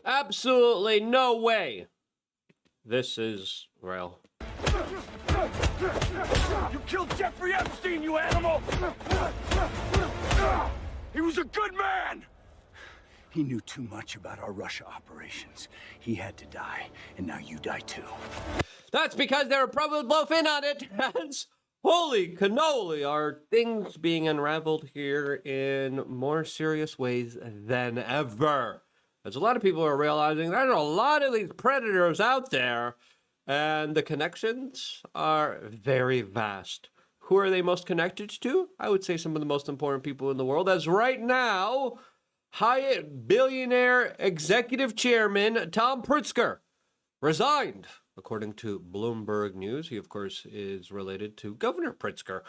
Absolutely no way this is real. You killed Jeffrey Epstein, you animal! He was a good man! He knew too much about our Russia operations. He had to die, and now you die too. That's because they were probably both in on it. Holy cannoli, are things being unraveled here in more serious ways than ever. As a lot of people are realizing there's a lot of these predators out there, and the connections are very vast. Who are they most connected to? I would say some of the most important people in the world, as right now, Hyatt billionaire executive chairman Tom Pritzker resigned. According to Bloomberg News, he, of course, is related to Governor Pritzker,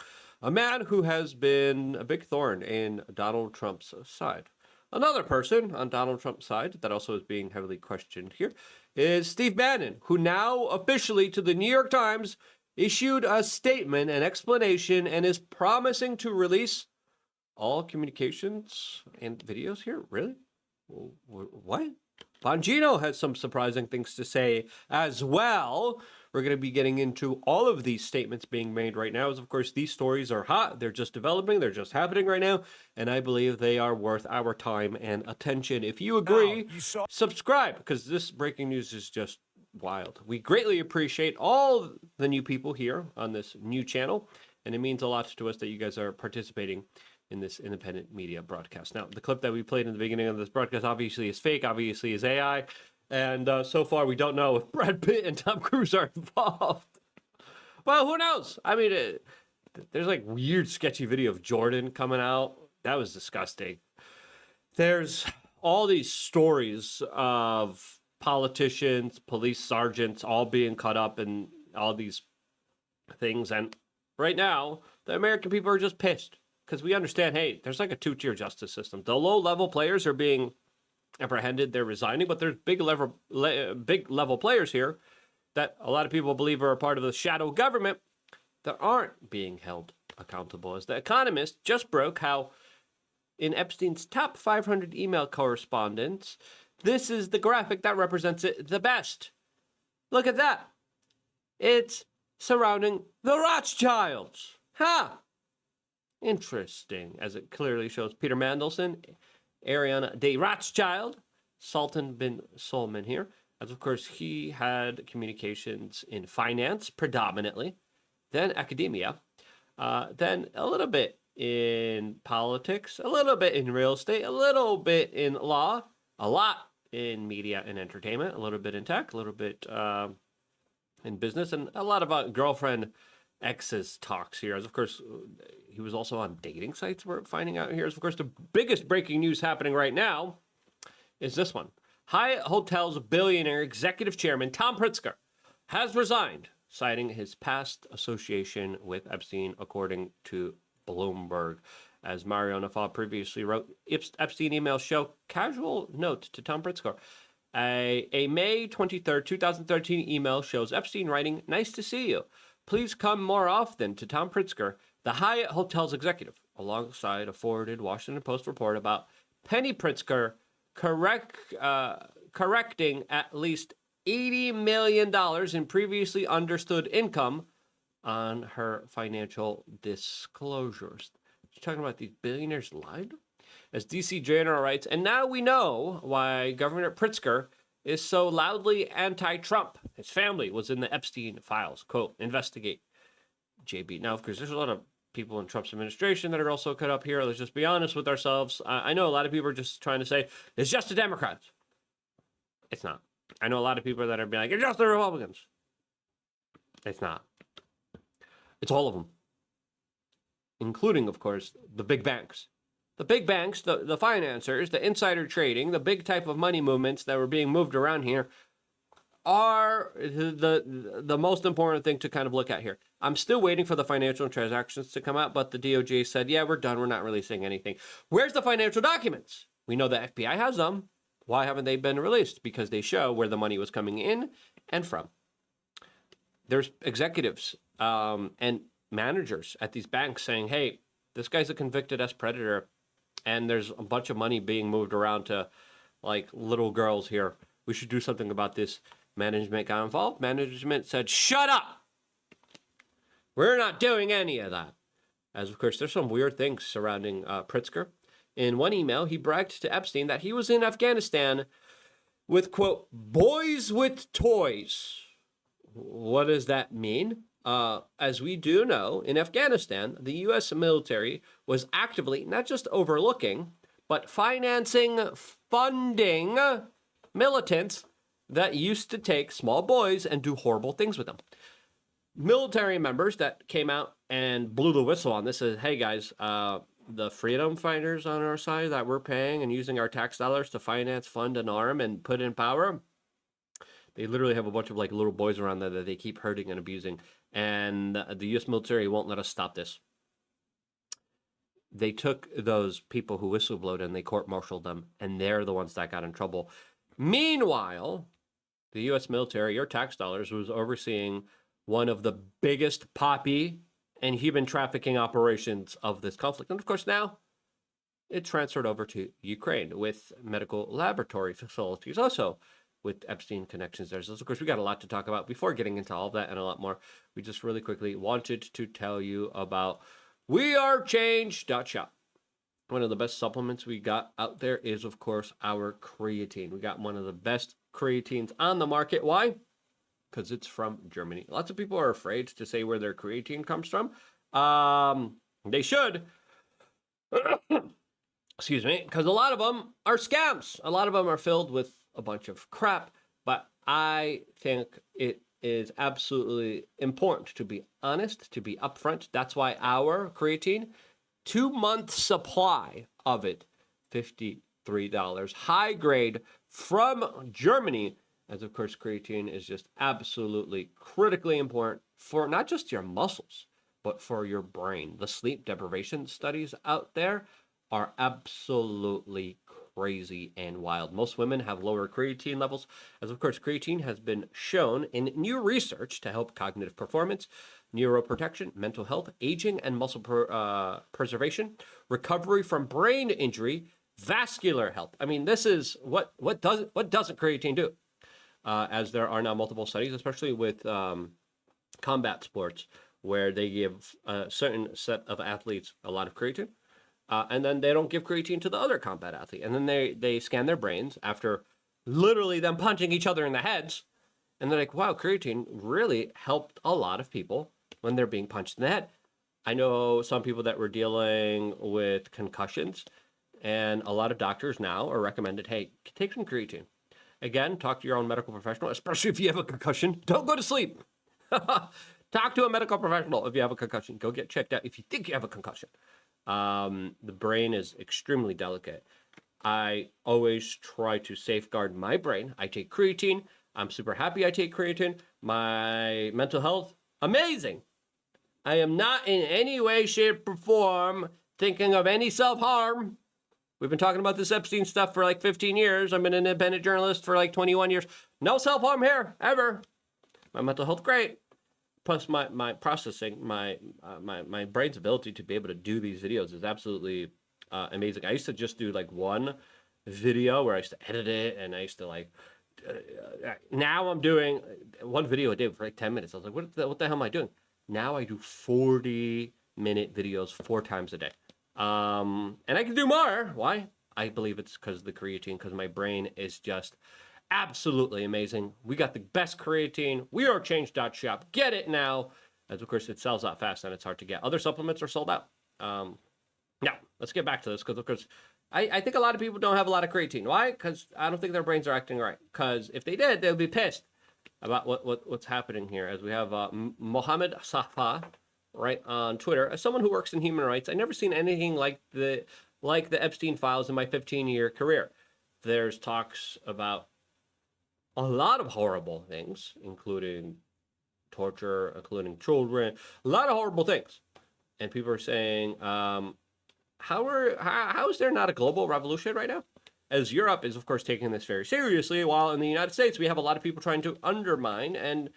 a man who has been a big thorn in Donald Trump's side. Another person on Donald Trump's side that also is being heavily questioned here is Steve Bannon, who now officially to the New York Times issued a statement, an explanation, and is promising to release all communications and videos here. Really? What? Bongino has some surprising things to say as well. We're going to be getting into all of these statements being made right now, as of course these stories are hot. They're just developing. They're just happening right now. And I believe they are worth our time and attention. If you agree, subscribe, because this breaking news is just wild. We greatly appreciate all the new people here on this new channel. And it means a lot to us that you guys are participating in this independent media broadcast. Now, the clip that we played in the beginning of this broadcast obviously is fake, obviously is AI, and so far we don't know if Brad Pitt and Tom Cruise are involved. Well, who knows? I mean, there's like weird sketchy video of Jordan coming out. That was disgusting. There's all these stories of politicians, police sergeants all being caught up in all these things, and right now, the American people are just pissed. Because we understand, hey, there's like a two-tier justice system. The low-level players are being apprehended, they're resigning, but there's big level players here that a lot of people believe are a part of the shadow government that aren't being held accountable. As The Economist just broke how in Epstein's top 500 email correspondence, this is the graphic that represents it the best. Look at that. It's surrounding the Rothschilds. Huh. Interesting, as it clearly shows Peter Mandelson, Ariana de Rothschild, Sultan bin Salman here, as of course he had communications in finance predominantly, then academia, then a little bit in politics, a little bit in real estate, a little bit in law, a lot in media and entertainment, a little bit in tech, a little bit in business, and a lot of girlfriend exes talks here. As of course, he was also on dating sites we're finding out here. As of course, the biggest breaking news happening right now is this one. Hyatt Hotels billionaire executive chairman Tom Pritzker has resigned, citing his past association with Epstein, according to Bloomberg. As Mario Nafal previously wrote, Epstein emails show casual note to Tom Pritzker. A May 23rd, 2013 email shows Epstein writing, "Nice to see you. Please come more often," to Tom Pritzker, the Hyatt Hotels executive, alongside a forwarded Washington Post report about Penny Pritzker correcting at least $80 million in previously understood income on her financial disclosures. She's talking about these billionaires lied? As DC General writes, and now we know why Governor Pritzker is so loudly anti-Trump. His family was in the Epstein files. Quote, investigate JB. Now, of course, there's a lot of people in Trump's administration that are also cut up here. Let's just be honest with ourselves. I know a lot of people are just trying to say, it's just the Democrats. It's not. I know a lot of people that are being like, it's just the Republicans. It's not. It's all of them. Including, of course, the big banks. The big banks, the financiers, the insider trading, the big type of money movements that were being moved around here are the most important thing to kind of look at here. I'm still waiting for the financial transactions to come out, but the DOJ said, yeah, we're done. We're not releasing anything. Where's the financial documents? We know the FBI has them. Why haven't they been released? Because they show where the money was coming in and from. There's executives and managers at these banks saying, hey, this guy's a convicted predator, and there's a bunch of money being moved around to like little girls here we should do something about this. Management got involved. Management said, shut up. We're not doing any of that. As, of course, there's some weird things surrounding Pritzker. In one email, he bragged to Epstein that he was in Afghanistan with, quote, boys with toys. What does that mean? As we do know, in Afghanistan, the U.S. military was actively not just overlooking, but funding militants that used to take small boys and do horrible things with them. Military members that came out and blew the whistle on this said, hey guys, the freedom fighters on our side that we're paying and using our tax dollars to finance, fund, and arm and put in power, they literally have a bunch of like little boys around there that they keep hurting and abusing. And the U.S. military won't let us stop this. They took those people who whistleblowed and they court-martialed them, and they're the ones that got in trouble. Meanwhile, the U.S. military, your tax dollars, was overseeing one of the biggest poppy and human trafficking operations of this conflict. And of course, now it transferred over to Ukraine with medical laboratory facilities also with Epstein connections there. So, of course, we got a lot to talk about. Before getting into all of that and a lot more, we just really quickly wanted to tell you about wearechange.shop. One of the best supplements we got out there is, of course, our creatine. We got one of the best creatines on the market. Why? Because it's from Germany. Lots of people are afraid to say where their creatine comes from. They should. Excuse me. Because a lot of them are scams. A lot of them are filled with a bunch of crap. But I think it is absolutely important to be honest, to be upfront. That's why our creatine, 2-month supply of it, $53, high grade from Germany. As of course, creatine is just absolutely critically important for not just your muscles, but for your brain. The sleep deprivation studies out there are absolutely crazy and wild. Most women have lower creatine levels, as of course, creatine has been shown in new research to help cognitive performance, neuroprotection, mental health, aging and muscle preservation, recovery from brain injury, vascular health. I mean, this is what doesn't creatine do? As there are now multiple studies, especially with combat sports, where they give a certain set of athletes a lot of creatine, and then they don't give creatine to the other combat athlete. And then they scan their brains after literally them punching each other in the heads, and they're like, wow, creatine really helped a lot of people when they're being punched in the head. I know some people that were dealing with concussions, and a lot of doctors now are recommended, hey, take some creatine. Again, talk to your own medical professional, especially if you have a concussion. Don't go to sleep. Talk to a medical professional if you have a concussion. Go get checked out if you think you have a concussion. The brain is extremely delicate. I always try to safeguard my brain. I take creatine. I'm super happy I take creatine. My mental health, amazing. I am not in any way, shape, or form thinking of any self-harm. We've been talking about this Epstein stuff for like 15 years. I've been an independent journalist for like 21 years. No self-harm here, ever. My mental health, great. Plus my processing, my brain's ability to be able to do these videos is absolutely amazing. I used to just do like one video where I used to edit it, and I used to like, now I'm doing one video a day for like 10 minutes. I was like, what the hell am I doing? Now I do 40-minute videos 4 times a day. And I can do more. Why? I believe it's because of the creatine, because my brain is just absolutely amazing. We got the best creatine. wearechange.shop. Get it now. As of course, it sells out fast and it's hard to get. Other supplements are sold out. Now, let's get back to this, because of course, I think a lot of people don't have a lot of creatine. Why? Because I don't think their brains are acting right. Because if they did, they would be pissed about what's happening here. As we have Mohammed Safa, right, on Twitter. As someone who works in human rights, I've never seen anything like the Epstein files in my 15-year career. There's talks about a lot of horrible things, including torture, including children, a lot of horrible things. And people are saying, how is there not a global revolution right now? As Europe is, of course, taking this very seriously, while in the United States, we have a lot of people trying to undermine and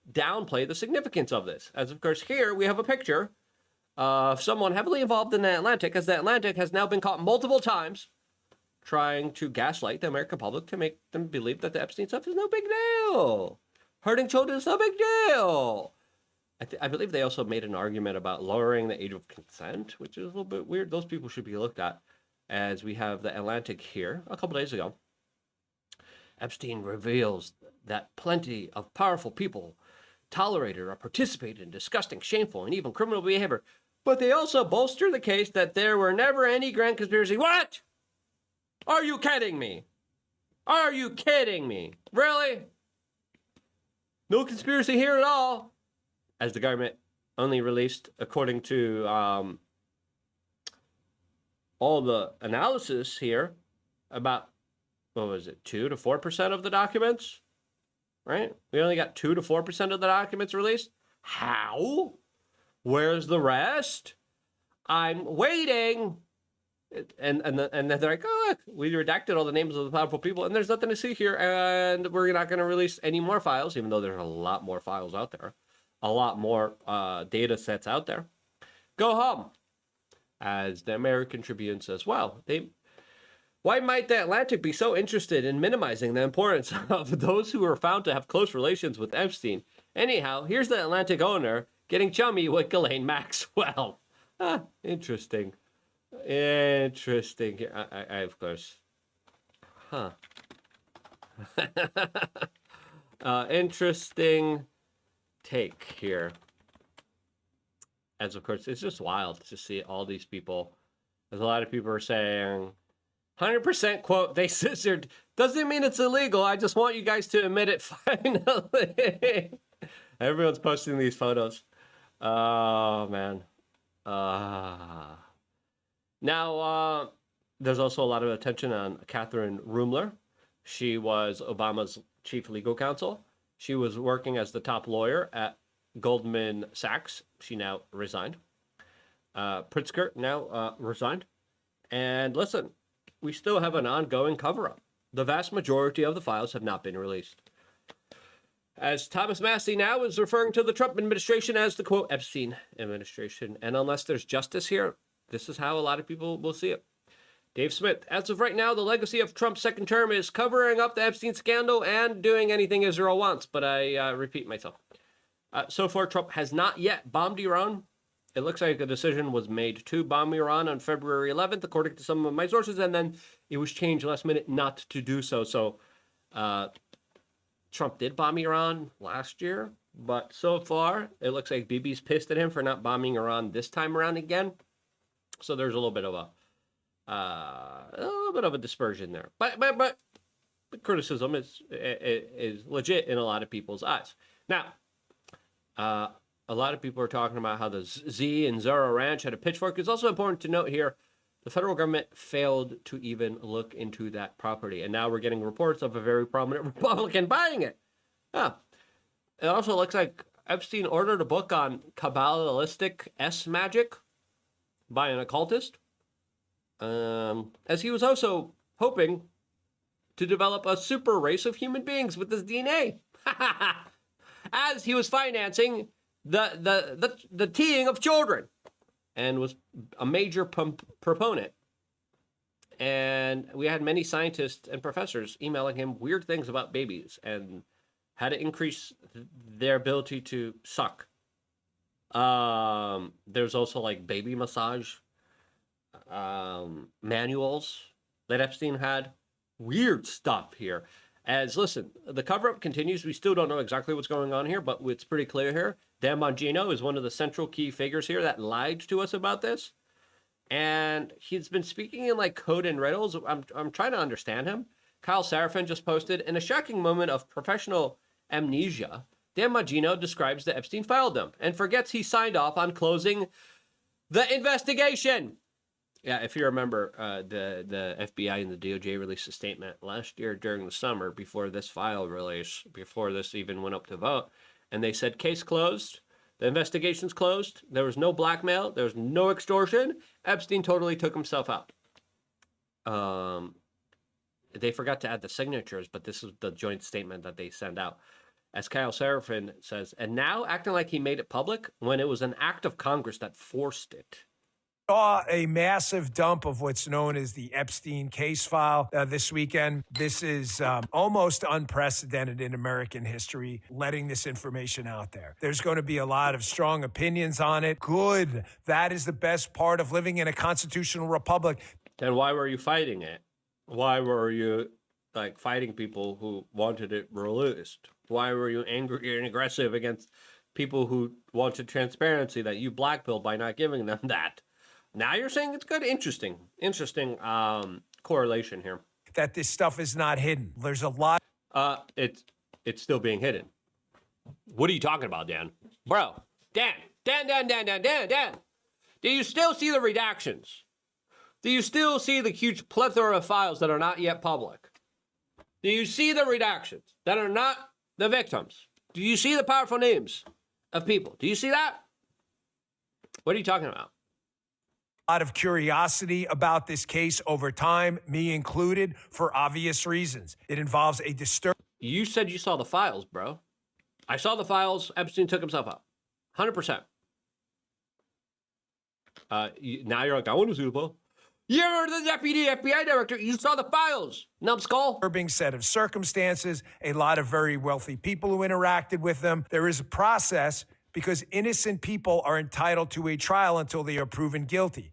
downplay the significance of this. As of course, here we have a picture of someone heavily involved in the Atlantic, as the Atlantic has now been caught multiple times trying to gaslight the American public to make them believe that the Epstein stuff is no big deal. Hurting children is no big deal. I believe they also made an argument about lowering the age of consent, which is a little bit weird. Those people should be looked at. As we have the Atlantic here a couple days ago. Epstein reveals that plenty of powerful people tolerated or participated in disgusting, shameful, and even criminal behavior. But they also bolster the case that there were never any grand conspiracy. What? Are you kidding me? Are you kidding me? Really? No conspiracy here at all. As the government only released, according to all the analysis here, about, what was it, 2 to 4% of the documents, right? We only got 2 to 4% of the documents released. How? Where's the rest? I'm waiting. And then they're like, oh, look, we redacted all the names of the powerful people, and there's nothing to see here, and we're not going to release any more files, even though there's a lot more files out there, a lot more data sets out there. Go home. As the American Tribune says, well, why might the Atlantic be so interested in minimizing the importance of those who were found to have close relations with Epstein? Anyhow, here's the Atlantic owner getting chummy with Ghislaine Maxwell. Interesting. Interesting. I of course. Interesting take here. As of course, it's just wild to see all these people. There's a lot of people are saying, 100% quote, they scissored. Doesn't mean it's illegal. I just want you guys to admit it finally. Everyone's posting these photos. Oh, man. Now, there's also a lot of attention on Catherine Rumler. She was Obama's chief legal counsel. She was working as the top lawyer at Goldman Sachs. She now resigned. Pritzker now resigned. And listen, we still have an ongoing cover-up. The vast majority of the files have not been released. As Thomas Massie now is referring to the Trump administration as the, quote, Epstein administration. And unless there's justice here, this is how a lot of people will see it. Dave Smith, as of right now, the legacy of Trump's second term is covering up the Epstein scandal and doing anything Israel wants. But I repeat myself. So far, Trump has not yet bombed Iran. It looks like a decision was made to bomb Iran on February 11th, according to some of my sources, and then it was changed last minute not to do so. So Trump did bomb Iran last year, but so far, it looks like Bibi's pissed at him for not bombing Iran this time around again. So there's a little bit of a dispersion there. But the criticism is legit in a lot of people's eyes. Now, a lot of people are talking about how the Z and Zorro Ranch had a pitchfork. It's also important to note here, the federal government failed to even look into that property. And now we're getting reports of a very prominent Republican buying it. It also looks like Epstein ordered a book on Kabbalistic S-magic by an occultist. As he was also hoping to develop a super race of human beings with his DNA. As he was financing the teeing of children and was a major proponent. And we had many scientists and professors emailing him weird things about babies and how to increase their ability to suck. There's also like baby massage manuals that Epstein had. Weird stuff here. As, listen, the cover-up continues. We still don't know exactly what's going on here, but it's pretty clear here. Dan Bongino is one of the central key figures here that lied to us about this. And he's been speaking in like code and riddles. I'm trying to understand him. Kyle Seraphin just posted, in a shocking moment of professional amnesia, Dan Bongino describes the Epstein file dump and forgets he signed off on closing the investigation. Yeah, if you remember, the FBI and the DOJ released a statement last year during the summer before this file release, before this even went up to vote, and they said case closed, the investigation's closed, there was no blackmail, there was no extortion, Epstein totally took himself out. They forgot to add the signatures, but this is the joint statement that they send out. As Kyle Seraphin says, and now acting like he made it public when it was an act of Congress that forced it. Saw a massive dump of what's known as the Epstein case file this weekend. This is almost unprecedented in American history, letting this information out there. There's going to be a lot of strong opinions on it. Good. That is the best part of living in a constitutional republic. Then why were you fighting it? Why were you like fighting people who wanted it released? Why were you angry and aggressive against people who wanted transparency that you blackpilled by not giving them that? Now you're saying it's good. Interesting correlation here. That this stuff is not hidden. There's a lot. It's still being hidden. What are you talking about, Dan? Bro, Dan. Do you still see the redactions? Do you still see the huge plethora of files that are not yet public? Do you see the redactions that are not the victims? Do you see the powerful names of people? Do you see that? What are you talking about? Lot of curiosity about this case over time, me included, for obvious reasons. It involves a disturbing. You said you saw the files, bro. I saw the files. Epstein took himself out. 100%. Now you're like, I want to see the file. You're the deputy FBI director. You saw the files, numbskull. Disturbing set of circumstances, a lot of very wealthy people who interacted with them. There is a process because innocent people are entitled to a trial until they are proven guilty.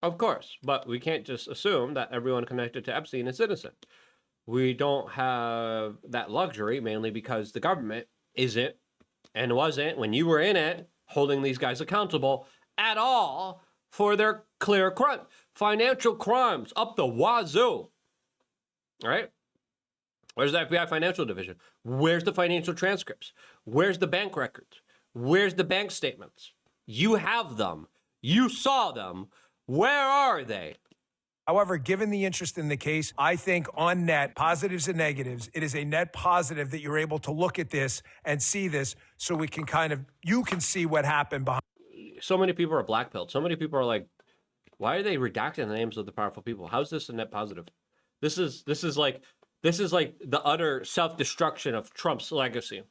Of course, but we can't just assume that everyone connected to Epstein is innocent. We don't have that luxury, mainly because the government isn't and wasn't, when you were in it, holding these guys accountable at all for their clear crime. Financial crimes up the wazoo. All right? Where's the FBI financial division? Where's the financial transcripts? Where's the bank records? Where's the bank statements? You have them. You saw them. Where are they? However, given the interest in the case, I think on net, positives and negatives, it is a net positive that you're able to look at this and see this so we can you can see what happened behind. So many people are blackpilled. So many people are like, why are they redacting the names of the powerful people? How is this a net positive? This is like the utter self-destruction of Trump's legacy.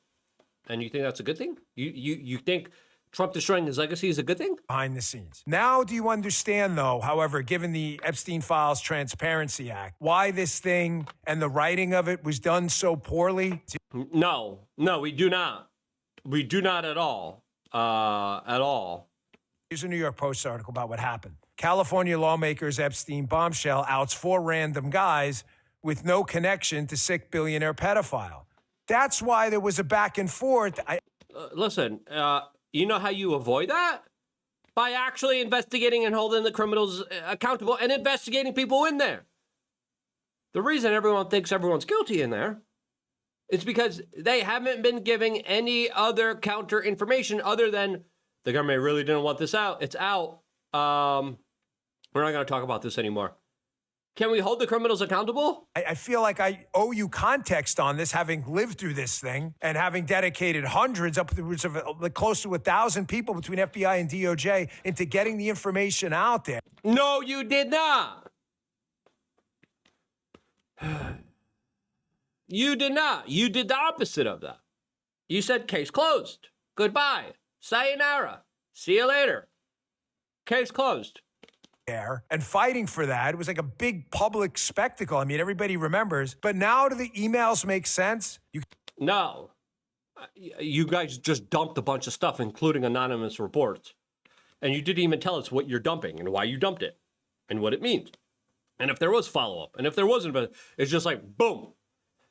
And you think that's a good thing? You think Trump destroying his legacy is a good thing? Behind the scenes. Now, do you understand, though, however, given the Epstein Files Transparency Act, why this thing and the writing of it was done so poorly? No, we do not. We do not at all. At all. Here's a New York Post article about what happened. California lawmakers' Epstein bombshell outs 4 random guys with no connection to sick billionaire pedophile. That's why there was a back and forth. Listen, you know how you avoid that? By actually investigating and holding the criminals accountable and investigating people in there. The reason everyone thinks everyone's guilty in there is because they haven't been giving any other counter information other than the government really didn't want this out. It's out. We're not going to talk about this anymore. Can we hold the criminals accountable? I feel like I owe you context on this, having lived through this thing and having dedicated hundreds, upwards of close to 1,000 people between FBI and DOJ into getting the information out there. No, you did not. You did not. You did the opposite of that. You said case closed. Goodbye. Sayonara. See you later. Case closed. And fighting for that. It was like a big public spectacle. I mean, everybody remembers. But now do the emails make sense? No. You guys just dumped a bunch of stuff, including anonymous reports. And you didn't even tell us what you're dumping and why you dumped it and what it means. And if there was follow-up, and if there wasn't, but it's just like, boom.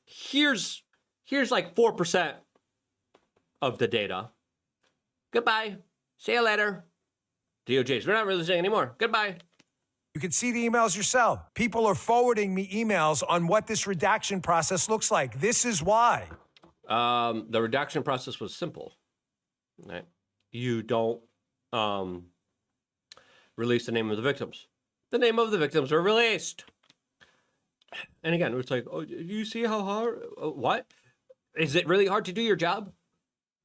Here's like 4% of the data. Goodbye. See you later. DOJs, we're not releasing anymore. Goodbye. You can see the emails yourself. People are forwarding me emails on what this redaction process looks like. This is why. The redaction process was simple. Right? You don't release the name of the victims. The name of the victims were released. And again, it's like, oh, you see how hard? What? Is it really hard to do your job?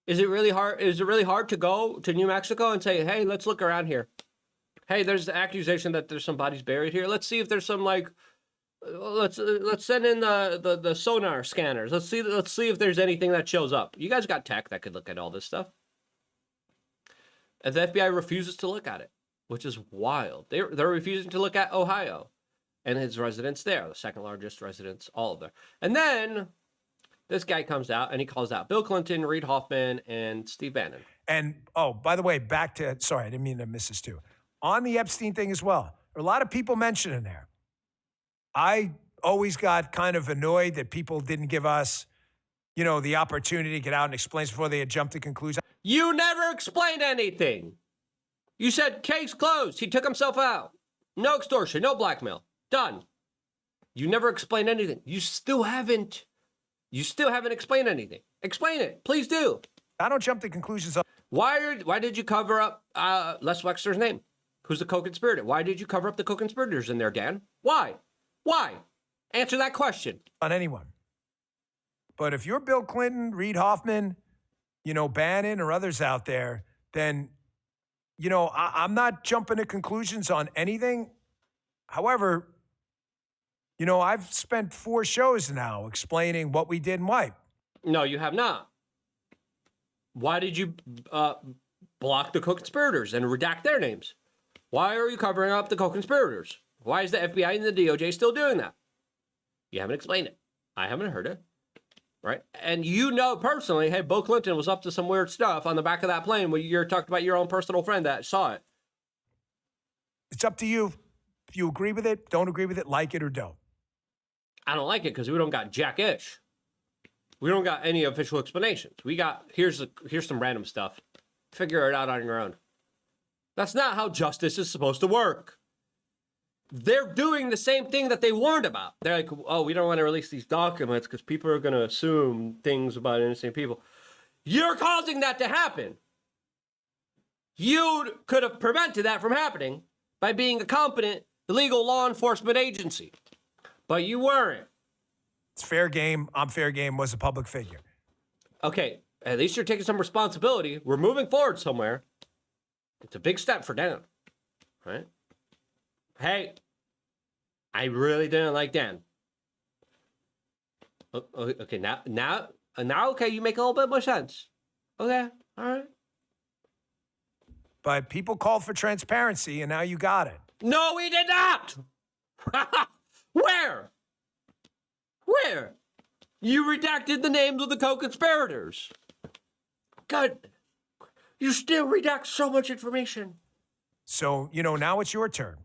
Is it really hard? Is it really hard to go to New Mexico and say, hey, let's look around here. Hey, there's the accusation that there's some bodies buried here. Let's see if there's some let's send in the sonar scanners. Let's see if there's anything that shows up. You guys got tech that could look at all this stuff. And the FBI refuses to look at it. which is wild. They're refusing to look at Ohio and his residents there, the second largest residents, all of there. And then this guy comes out and he calls out Bill Clinton, Reid Hoffman, and Steve Bannon. And, oh, by the way, back to, sorry, I didn't mean to miss this too. On the Epstein thing as well, there are a lot of people mentioning there. I always got kind of annoyed that people didn't give us, the opportunity to get out and explain before they had jumped to conclusions. You never explained anything. You said case closed. He took himself out. No extortion, no blackmail. Done. You never explained anything. You still haven't explained anything. Explain it. Please do. I don't jump to conclusions. Why did you cover up Les Wexner's name? Who's the co-conspirator? Why did you cover up the co-conspirators in there, Dan? Why? Answer that question. On anyone. But if you're Bill Clinton, Reid Hoffman, Bannon or others out there, then, I'm not jumping to conclusions on anything. However, I've spent 4 shows now explaining what we did and why. No, you have not. Why did you block the co-conspirators and redact their names? Why are you covering up the co-conspirators? Why is the FBI and the DOJ still doing that? You haven't explained it. I haven't heard it. Right? And personally, hey, Bill Clinton was up to some weird stuff on the back of that plane when you're talking about your own personal friend that saw it. It's up to you. If you agree with it, don't agree with it, like it or don't. I don't like it because we don't got jack-ish. We don't got any official explanations. We got, here's some random stuff. Figure it out on your own. That's not how justice is supposed to work. They're doing the same thing that they warned about. They're like, oh, we don't want to release these documents because people are going to assume things about innocent people. You're causing that to happen. You could have prevented that from happening by being a competent legal law enforcement agency. But you weren't. It's fair game. I'm fair game. Was a public figure. Okay, at least you're taking some responsibility. We're moving forward somewhere. It's a big step for Dan, right? Hey, I really didn't like Dan. Okay, now, okay, you make a little bit more sense. Okay, all right. But people called for transparency, and now you got it. No, we did not. Where? You redacted the names of the co-conspirators. God, you still redact so much information. So, now it's your turn.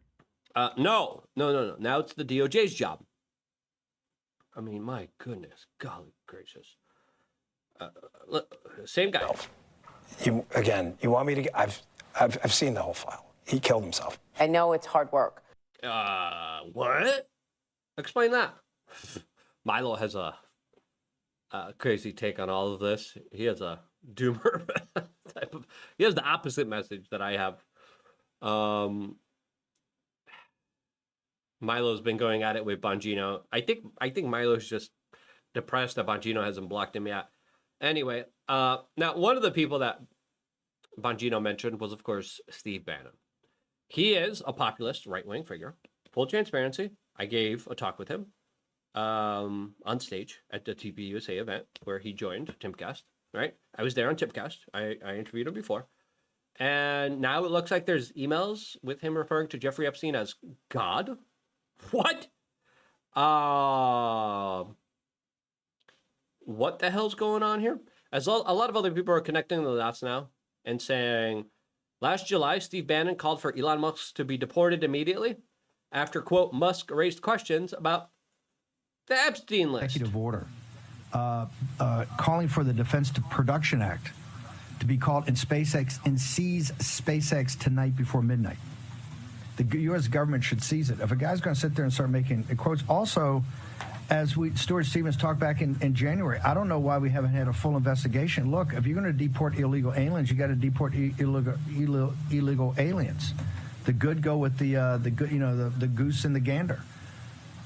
No. Now it's the DOJ's job. I mean, my goodness, golly gracious. Look, same guy. You want me to? I've seen the whole file. He killed himself. I know it's hard work. What? Explain that. Milo has a crazy take on all of this. He has a doomer type of. He has the opposite message that I have. Milo's been going at it with Bongino. I think Milo's just depressed that Bongino hasn't blocked him yet. Anyway, now one of the people that Bongino mentioned was, of course, Steve Bannon. He is a populist right-wing figure. Full transparency, I gave a talk with him on stage at the TPUSA event where he joined Timcast, right? I was there on Timcast. I interviewed him before. And now it looks like there's emails with him referring to Jeffrey Epstein as God. What? What the hell's going on here? As a lot of other people are connecting the dots now and saying, last July, Steve Bannon called for Elon Musk to be deported immediately after, quote, Musk raised questions about the Epstein list. Executive order calling for the Defense Production Act to be called in SpaceX and seize SpaceX tonight before midnight. The U.S. government should seize it. If a guy's going to sit there and start making quotes, also, as Stuart Stevens talked back in January, I don't know why we haven't had a full investigation. Look, if you're going to deport illegal aliens, you got to deport illegal aliens. The good go with the good, the goose and the gander.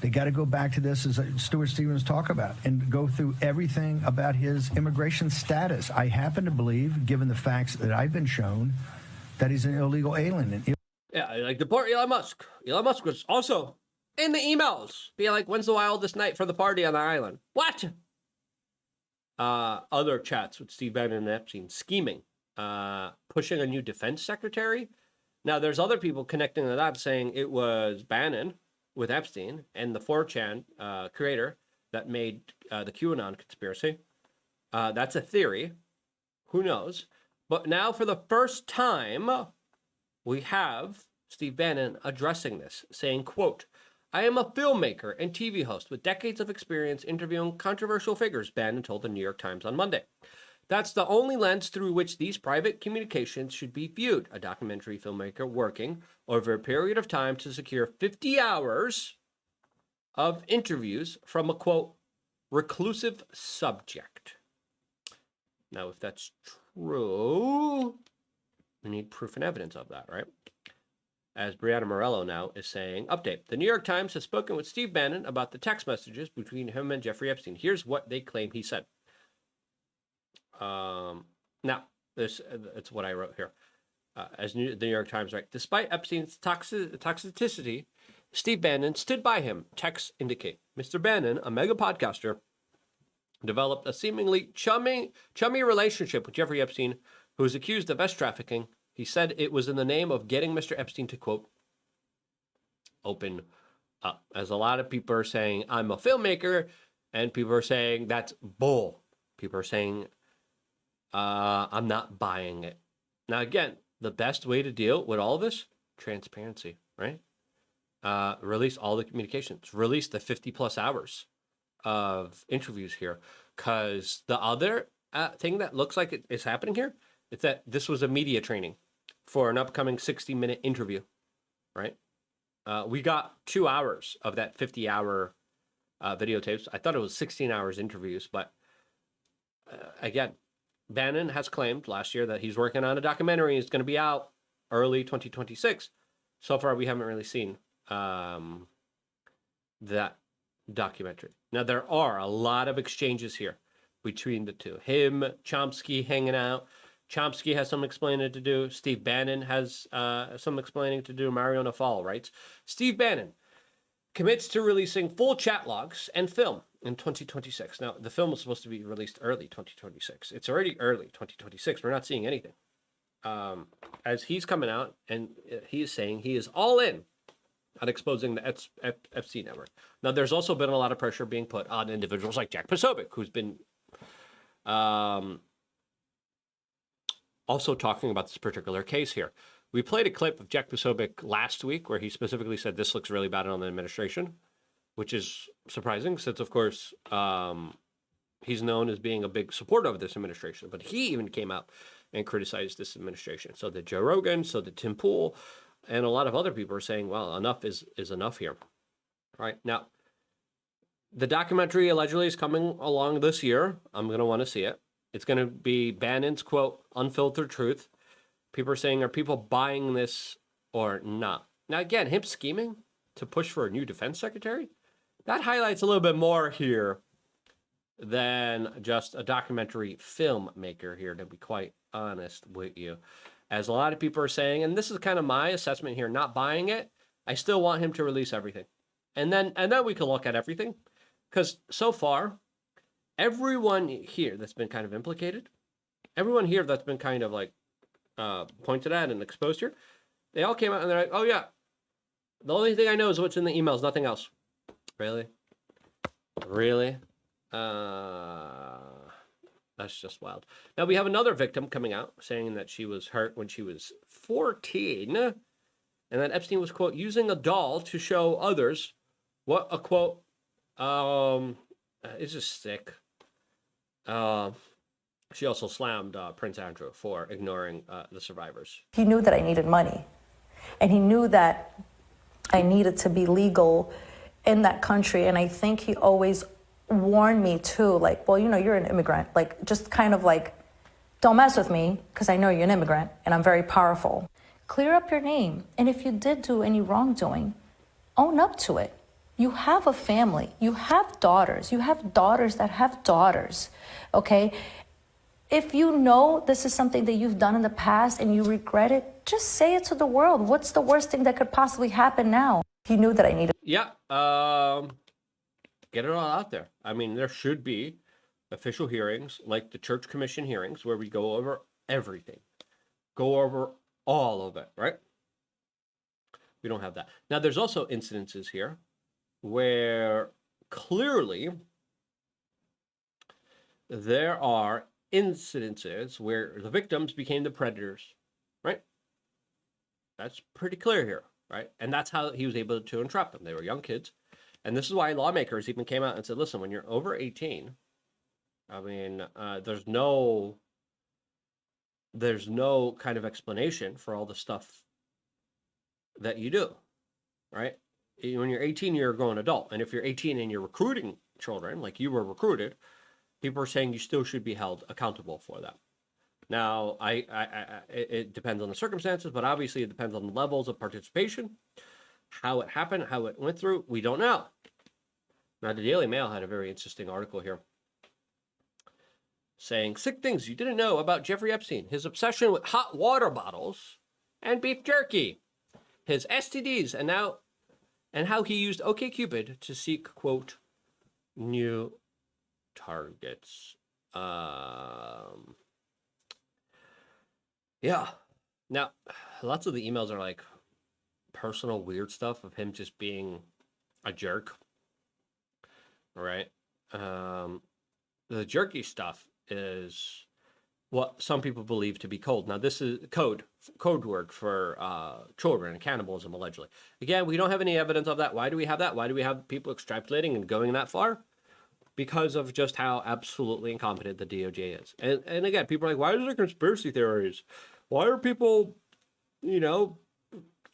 They got to go back to this, as Stuart Stevens talked about, and go through everything about his immigration status. I happen to believe, given the facts that I've been shown, that he's an illegal alien. Yeah, like deport Elon Musk. Elon Musk was also in the emails, being like, when's the wildest night for the party on the island? What? Other chats with Steve Bannon and Epstein, scheming, pushing a new defense secretary, Now, there's other people connecting the dots saying it was Bannon with Epstein and the 4chan creator that made the QAnon conspiracy. That's a theory. Who knows? But now, for the first time, we have Steve Bannon addressing this, saying, quote, "I am a filmmaker and TV host with decades of experience interviewing controversial figures," Bannon told the New York Times on Monday. "That's the only lens through which these private communications should be viewed," a documentary filmmaker working over a period of time to secure 50 hours of interviews from a, quote, "reclusive subject." Now, if that's true, we need proof and evidence of that, right? As Brianna Morello now is saying, update. The New York Times has spoken with Steve Bannon about the text messages between him and Jeffrey Epstein. Here's what they claim he said. Now, it's what I wrote here. The New York Times, right? Despite Epstein's toxicity, Steve Bannon stood by him. Texts indicate. Mr. Bannon, a mega podcaster, developed a seemingly chummy relationship with Jeffrey Epstein, who is accused of trafficking. He said it was in the name of getting Mr. Epstein to, quote, "open up." As a lot of people are saying, I'm a filmmaker, and people are saying that's bull. People are saying, I'm not buying it. Now, again, the best way to deal with all of this, transparency, right? Release all the communications. Release the 50 plus hours of interviews here. Because the other thing that looks like it's happening here, it's that this was a media training for an upcoming 60-minute interview, right? We got 2 hours of that 50-hour videotapes. I thought it was 16 hours interviews, but again, Bannon has claimed last year that he's working on a documentary. It's going to be out early 2026. So far, we haven't really seen that documentary. Now, there are a lot of exchanges here between the two. Him, Chomsky hanging out. Chomsky has some explaining to do. Steve Bannon has some explaining to do. Mario Nafal writes, Steve Bannon commits to releasing full chat logs and film in 2026. Now, the film was supposed to be released early 2026. It's already early 2026. We're not seeing anything. As he's coming out and he is saying he is all in on exposing the Epstein network. Now, there's also been a lot of pressure being put on individuals like Jack Posobiec, who's been also talking about this particular case here. We played a clip of Jack Posobiec last week where he specifically said this looks really bad on the administration, which is surprising since, of course, he's known as being a big supporter of this administration. But he even came out and criticized this administration. So did Joe Rogan, so did Tim Pool, and a lot of other people are saying, well, enough is enough here. All right. Now, the documentary allegedly is coming along this year. I'm going to want to see it. It's going to be Bannon's, quote, unfiltered truth. People are saying, are people buying this or not? Now, again, him scheming to push for a new defense secretary, that highlights a little bit more here than just a documentary filmmaker here, to be quite honest with you. As a lot of people are saying, and this is kind of my assessment here, not buying it, I still want him to release everything. And then we can look at everything. Because so far, everyone here that's been kind of implicated, everyone here that's been kind of like pointed at and exposed here, they all came out and they're like, oh yeah, the only thing I know is what's in the emails, nothing else. Really? Really? That's just wild. Now we have another victim coming out saying that she was hurt when she was 14 and that Epstein was, quote, using a doll to show others what a, quote, it's just sick. She also slammed Prince Andrew for ignoring the survivors. He knew that I needed money, and he knew that I needed to be legal in that country, and I think he always warned me too, like, well, you know, you're an immigrant, like, just kind of like, don't mess with me, because I know you're an immigrant, and I'm very powerful. Clear up your name, and if you did do any wrongdoing, own up to it. You have a family, you have daughters that have daughters, okay? If you know this is something that you've done in the past and you regret it, just say it to the world. What's the worst thing that could possibly happen now? He knew that I needed. Yeah, get it all out there. I mean, there should be official hearings like the Church Commission hearings where we go over everything, go over all of it, right? We don't have that. Now, there's also incidences here where clearly there are incidences where the victims became the predators, right? That's pretty clear here, right? And that's how he was able to entrap them. They were young kids. And this is why lawmakers even came out and said, listen, when you're over 18, I mean, there's no kind of explanation for all the stuff that you do, right? When you're 18, you're a grown adult. And if you're 18 and you're recruiting children, like you were recruited, people are saying you still should be held accountable for that. Now, it depends on the circumstances, but obviously it depends on the levels of participation, how it happened, how it went through. We don't know. Now, the Daily Mail had a very interesting article here saying 6 things you didn't know about Jeffrey Epstein, his obsession with hot water bottles and beef jerky, his STDs, and how he used OkCupid to seek, quote, new targets. Yeah. Now, lots of the emails are like personal weird stuff of him just being a jerk. All right. The jerky stuff is what some people believe to be cold. Now, this is code word for children and cannibalism, allegedly. Again, we don't have any evidence of that. Why do we have that? Why do we have people extrapolating and going that far? Because of just how absolutely incompetent the DOJ is. And again, people are like, why is there conspiracy theories? Why are people,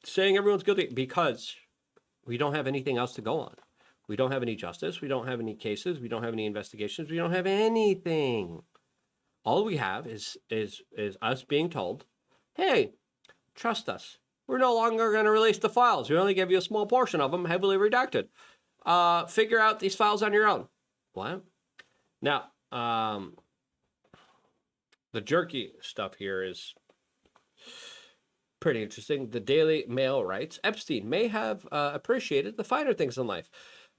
saying everyone's guilty? Because we don't have anything else to go on. We don't have any justice. We don't have any cases. We don't have any investigations. We don't have anything. All we have is us being told, hey, trust us. We're no longer going to release the files. We only give you a small portion of them, heavily redacted. Figure out these files on your own. What? Now, the jerky stuff here is pretty interesting. The Daily Mail writes, Epstein may have appreciated the finer things in life,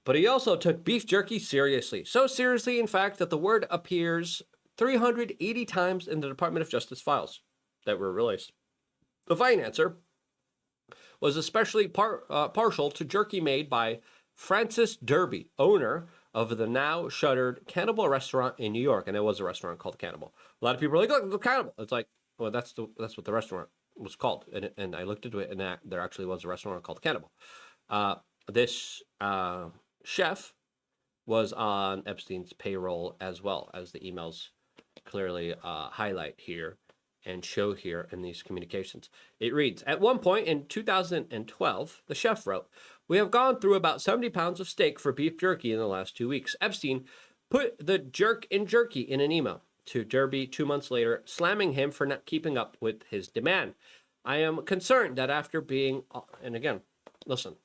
but he also took beef jerky seriously. So seriously, in fact, that the word appears 380 times in the Department of Justice files that were released. The financer was especially partial to jerky made by Francis Derby, owner of the now shuttered Cannibal restaurant in New York. And there was a restaurant called Cannibal. A lot of people are like, look, the Cannibal. It's like, well, that's what the restaurant was called. And I looked into it, and there actually was a restaurant called Cannibal. This chef was on Epstein's payroll, as well as the emails clearly highlight here and show here in these communications. It reads, at one point in 2012, the chef wrote, we have gone through about 70 pounds of steak for beef jerky in the last 2 weeks. Epstein put the jerk in jerky in an email to Derby 2 months later, slamming him for not keeping up with his demand. I am concerned that after being, and again, listen,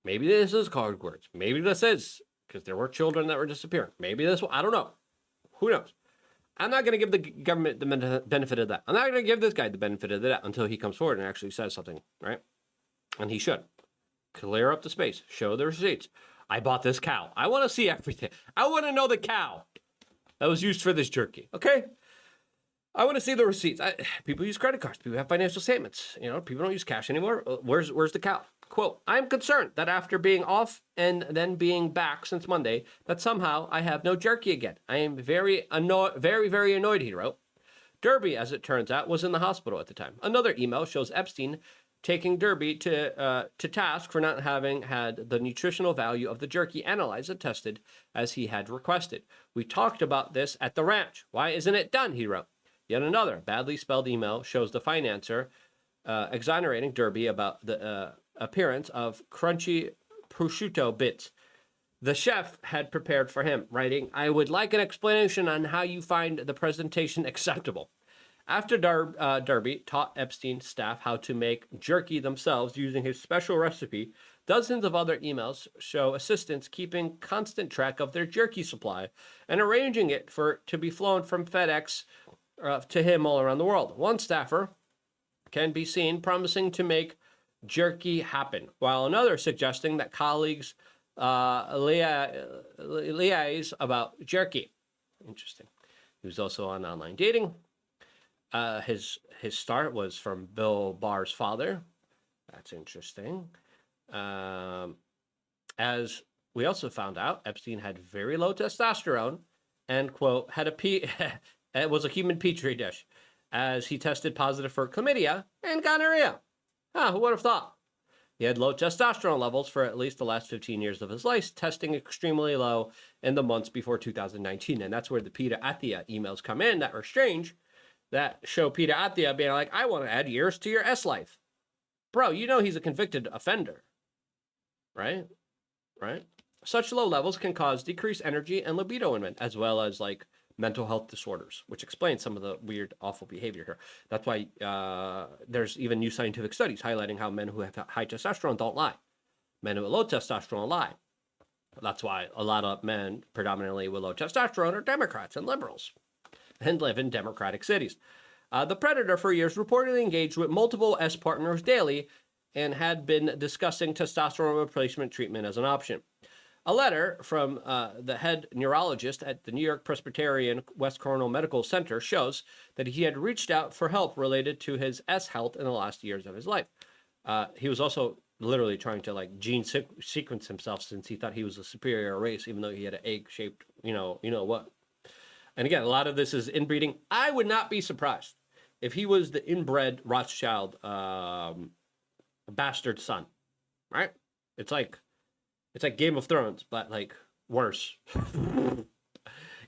maybe this is code words. Maybe this is, because there were children that were disappearing. Maybe this, I don't know. Who knows? I'm not going to give the government the benefit of that. I'm not going to give this guy the benefit of that until he comes forward and actually says something, right? And he should. Clear up the space. Show the receipts. I bought this cow. I want to see everything. I want to know the cow that was used for this jerky, okay? I want to see the receipts. People use credit cards. People have financial statements. People don't use cash anymore. Where's the cow? Quote, I'm concerned that after being off and then being back since Monday, that somehow I have no jerky again. I am very annoyed, he wrote. Derby, as it turns out, was in the hospital at the time. Another email shows Epstein taking Derby to task for not having had the nutritional value of the jerky analyzed and tested as he had requested. We talked about this at the ranch. Why isn't it done, he wrote. Yet another badly spelled email shows the financer exonerating Derby about the appearance of crunchy prosciutto bits the chef had prepared for him, writing, I would like an explanation on how you find the presentation acceptable. After Derby taught Epstein's staff how to make jerky themselves using his special recipe, dozens of other emails show assistants keeping constant track of their jerky supply and arranging it to be flown from FedEx to him all around the world. One staffer can be seen promising to make jerky happen, while another suggesting that colleagues liaise about jerky. Interesting. He was also on online dating. His start was from Bill Barr's father, That's interesting. As we also found out, Epstein had very low testosterone and, quote, it was a human petri dish, as he tested positive for chlamydia and gonorrhea. Who would have thought? He had low testosterone levels for at least the last 15 years of his life, testing extremely low in the months before 2019. And that's where the Peter Attia emails come in that are strange, that show Peter Attia being like, I want to add years to your S life. Bro, you know he's a convicted offender, right? Right? Such low levels can cause decreased energy and libido in men, as well as like mental health disorders, which explains some of the weird, awful behavior here. That's why there's even new scientific studies highlighting how men who have high testosterone don't lie. Men who have low testosterone lie. That's why a lot of men, predominantly with low testosterone, are Democrats and liberals and live in Democratic cities. The Predator for years reportedly engaged with multiple S partners daily and had been discussing testosterone replacement treatment as an option. A letter from the head neurologist at the New York Presbyterian West Cornell Medical Center shows that he had reached out for help related to his S health in the last years of his life. He was also literally trying to like gene sequence himself, since he thought he was a superior race, even though he had an egg-shaped, you know what. And again, a lot of this is inbreeding. I would not be surprised if he was the inbred Rothschild bastard son, right? It's like Game of Thrones, but like worse.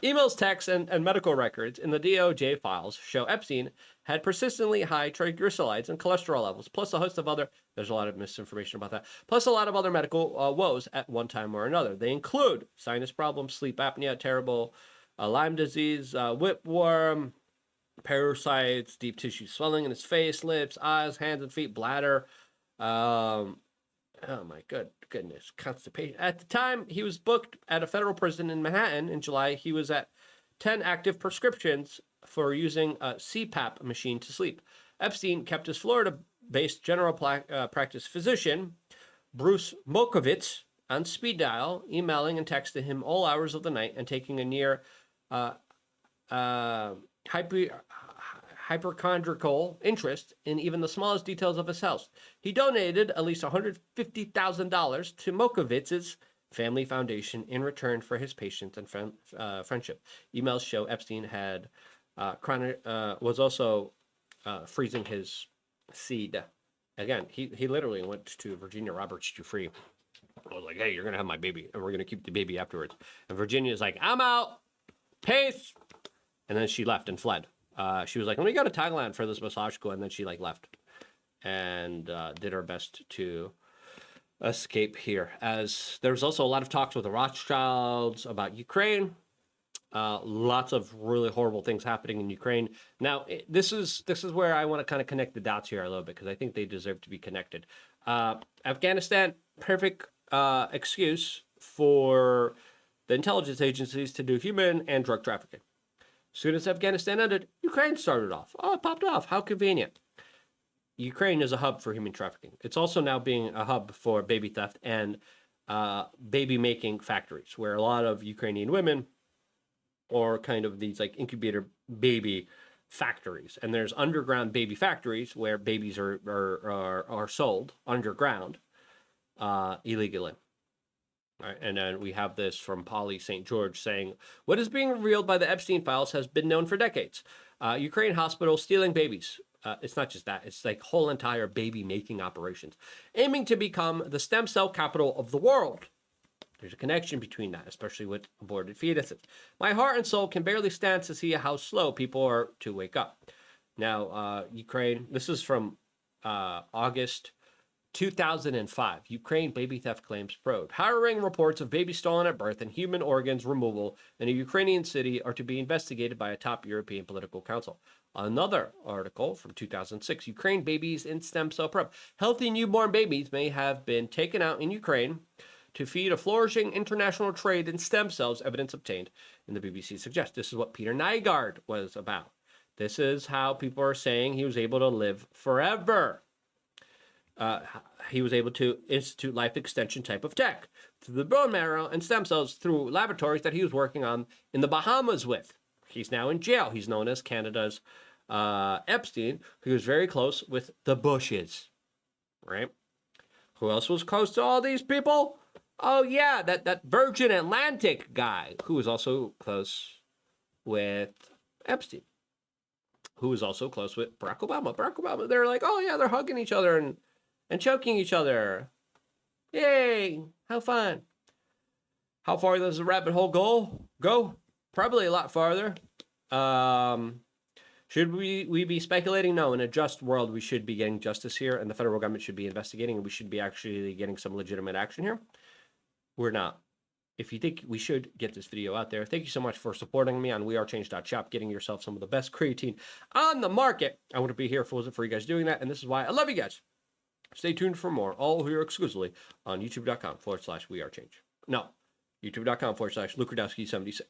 Emails, texts, and medical records in the DOJ files show Epstein had persistently high triglycerides and cholesterol levels, plus a host of other, there's a lot of misinformation about that, plus a lot of other medical woes at one time or another. They include sinus problems, sleep apnea, terrible Lyme disease, whipworm, parasites, deep tissue swelling in his face, lips, eyes, hands and feet, bladder. Oh my goodness, constipation. At the time he was booked at a federal prison in Manhattan in July, he was at 10 active prescriptions for using a CPAP machine to sleep. Epstein kept his Florida-based general practice physician, Bruce Mokovitz, on speed dial, emailing and texting him all hours of the night and taking a near hypochondriacal interest in even the smallest details of his health. He donated at least $150,000 to Mokovitz's family foundation in return for his patience and friendship. Emails show Epstein had was also freezing his seed. Again, he literally went to Virginia Roberts Giuffre. I was like, hey, you're going to have my baby, and we're going to keep the baby afterwards. And Virginia's like, I'm out. Peace. And then she left and fled. She was like, let me go to Thailand for this massage school. And then she like left and did her best to escape here. As there was also a lot of talks with the Rothschilds about Ukraine. Lots of really horrible things happening in Ukraine. Now, this is where I want to kind of connect the dots here a little bit, because I think they deserve to be connected. Afghanistan, perfect excuse for the intelligence agencies to do human and drug trafficking. As soon as Afghanistan ended, Ukraine started off. Oh, it popped off. How convenient. Ukraine is a hub for human trafficking. It's also now being a hub for baby theft and baby-making factories, where a lot of Ukrainian women are kind of these like incubator baby factories. And there's underground baby factories where babies are sold underground illegally. Right, and then we have this from Polly St. George saying, what is being revealed by the Epstein files has been known for decades. Ukraine hospitals stealing babies. It's not just that. It's like whole entire baby-making operations, aiming to become the stem cell capital of the world. There's a connection between that, especially with aborted fetuses. My heart and soul can barely stand to see how slow people are to wake up. Now, Ukraine, this is from August 2005, Ukraine baby theft claims probe. Harrowing reports of babies stolen at birth and human organs removal in a Ukrainian city are to be investigated by a top European political council. Another article from 2006, Ukraine babies in stem cell probe. Healthy newborn babies may have been taken out in Ukraine to feed a flourishing international trade in stem cells, evidence obtained in the BBC suggests. This is what Peter Nygaard was about. This is how people are saying he was able to live forever. He was able to institute life extension type of tech through the bone marrow and stem cells through laboratories that he was working on in the Bahamas with. He's now in jail. He's known as Canada's Epstein, who was very close with the Bushes. right? Who else was close to all these people? Oh yeah, that Virgin Atlantic guy who was also close with Epstein, who was also close with Barack Obama. Barack Obama, they're like, oh yeah, they're hugging each other and choking each other. Yay, how fun. How far does the rabbit hole go? Probably a lot farther. Should we be speculating? No, in a just world, we should be getting justice here, and the federal government should be investigating, and we should be actually getting some legitimate action here. We're not. If you think we should, get this video out there. Thank you so much for supporting me on wearechange.shop, getting yourself some of the best creatine on the market. I want to be here for you guys doing that, and this is why I love you guys. Stay tuned for more, all here exclusively on youtube.com/wearechange. No, youtube.com/LukeRadowski76.